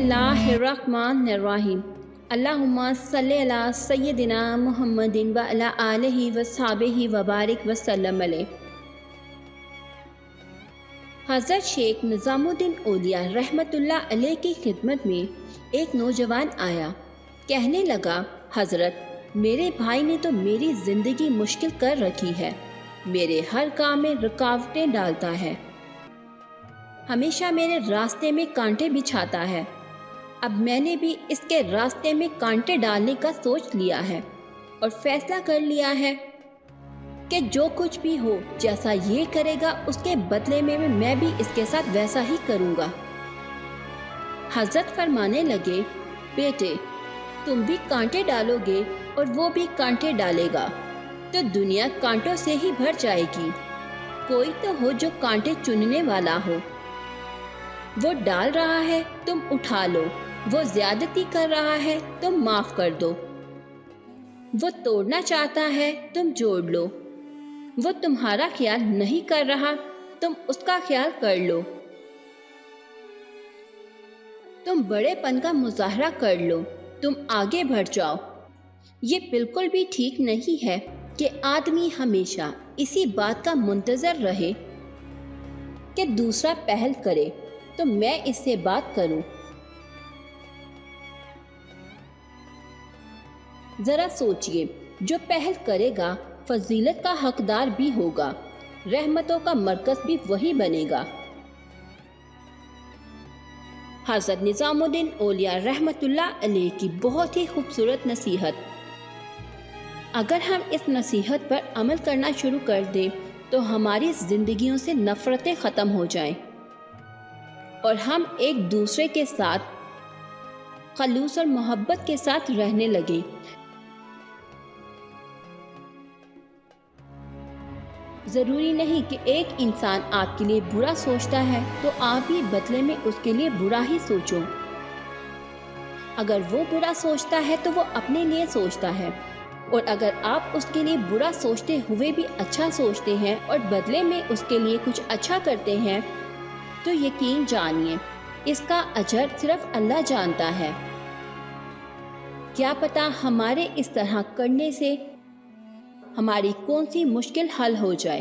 बिस्मिल्लाहिर्रहमानिर्रहीम। अल्लाहुम्मा सल्ली अला सय्यदिना मुहम्मदिन व अला आलिहि व सहाबिहि व बारिक वसल्लम अलैहि। हज़रत शेख निज़ामुद्दीन औलिया रहमतुल्लाह अलैह की खिदमत में एक नौजवान आया। कहने लगा, हज़रत, मेरे भाई ने तो मेरी ज़िंदगी मुश्किल कर रखी है। मेरे हर काम में रुकावटें डालता है, हमेशा मेरे रास्ते में कांटे बिछाता है। अब मैंने भी इसके रास्ते में कांटे डालने का सोच लिया है और फैसला कर लिया है कि जो कुछ भी हो, जैसा ये करेगा उसके बदले में मैं भी इसके साथ वैसा ही करूँगा। हज़रत फरमाने लगे, बेटे, तुम भी कांटे डालोगे और वो भी कांटे डालेगा तो दुनिया कांटों से ही भर जाएगी। कोई तो हो जो कांटे चुनने वाला हो। वो डाल रहा है, तुम उठा लो। वो ज्यादती कर रहा है, तुम माफ कर दो। वो तोड़ना चाहता है, तुम जोड़ लो। वो तुम्हारा ख्याल नहीं कर रहा, तुम उसका ख्याल कर लो। तुम बड़ेपन का मुजाहरा कर लो, तुम आगे बढ़ जाओ। ये बिल्कुल भी ठीक नहीं है कि आदमी हमेशा इसी बात का मुंतजर रहे कि दूसरा पहल करे तो मैं इससे बात करूं। जरा सोचिए, जो पहल करेगा फजीलत का हकदार भी होगा, रहमतों का मरकज भी वही बनेगा। हज़रत निज़ामुद्दीन औलिया रहमतुल्लाह अलैह की बहुत ही खूबसूरत नसीहत। अगर हम इस नसीहत पर अमल करना शुरू कर दें तो हमारी जिंदगियों से नफरतें ख़त्म हो जाएं और हम एक दूसरे के साथ खलूस और मोहब्बत के साथ रहने लगे। ज़रूरी नहीं कि एक इंसान आपके लिए बुरा सोचता है तो आप भी बदले में उसके लिए बुरा ही सोचो। अगर वो बुरा सोचता है तो वो अपने लिए सोचता है, और अगर आप उसके लिए बुरा सोचते हुए भी अच्छा सोचते हैं और बदले में उसके लिए कुछ अच्छा करते हैं तो यकीन जानिए इसका अजर सिर्फ अल्लाह जानता है। क्या पता हमारे इस तरह करने से हमारी कौन सी मुश्किल हल हो जाए,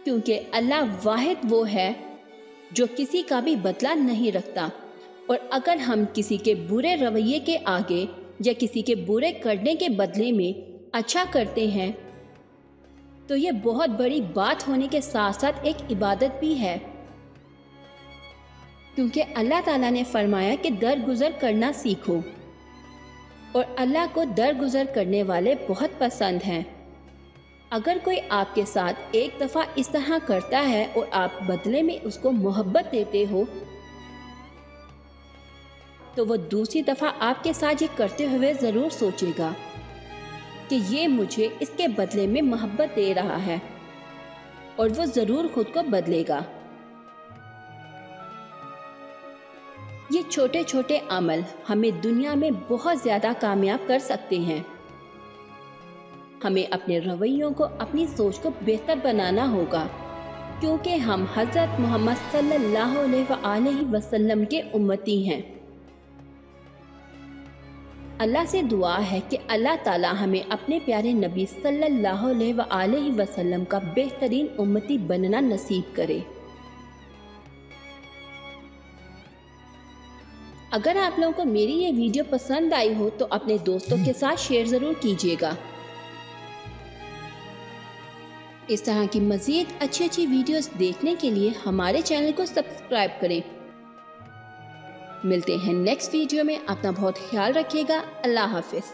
क्योंकि अल्लाह वाहिद वो है जो किसी का भी बदला नहीं रखता। और अगर हम किसी के बुरे रवैये के आगे या किसी के बुरे करने के बदले में अच्छा करते हैं तो ये बहुत बड़ी बात होने के साथ साथ एक इबादत भी है, क्योंकि अल्लाह ताला ने फरमाया कि दरगुजर करना सीखो, और अल्लाह को दरगुजर करने वाले बहुत पसंद हैं। अगर कोई आपके साथ एक दफ़ा इस तरह करता है और आप बदले में उसको मोहब्बत देते हो तो वो दूसरी दफ़ा आपके साथ ये करते हुए ज़रूर सोचेगा कि ये मुझे इसके बदले में मोहब्बत दे रहा है, और वो ज़रूर खुद को बदलेगा। ये छोटे छोटे अमल हमें दुनिया में बहुत ज़्यादा कामयाब कर सकते हैं। हमें अपने रवैयों को, अपनी सोच को बेहतर बनाना होगा, क्योंकि हम हज़रत मोहम्मद सल्लल्लाहु अलैहि वसल्लम के उम्मती हैं। अल्लाह से दुआ है कि अल्लाह ताला हमें अपने प्यारे नबी सल्लल्लाहु अलैहि वसल्लम का बेहतरीन उम्मती बनना नसीब करे। अगर आप लोगों को मेरी ये वीडियो पसंद आई हो तो अपने दोस्तों के साथ शेयर ज़रूर कीजिएगा। इस तरह की मज़ीद अच्छी अच्छी वीडियोस देखने के लिए हमारे चैनल को सब्सक्राइब करें। मिलते हैं नेक्स्ट वीडियो में। अपना बहुत ख्याल रखिएगा। अल्लाह हाफिज़।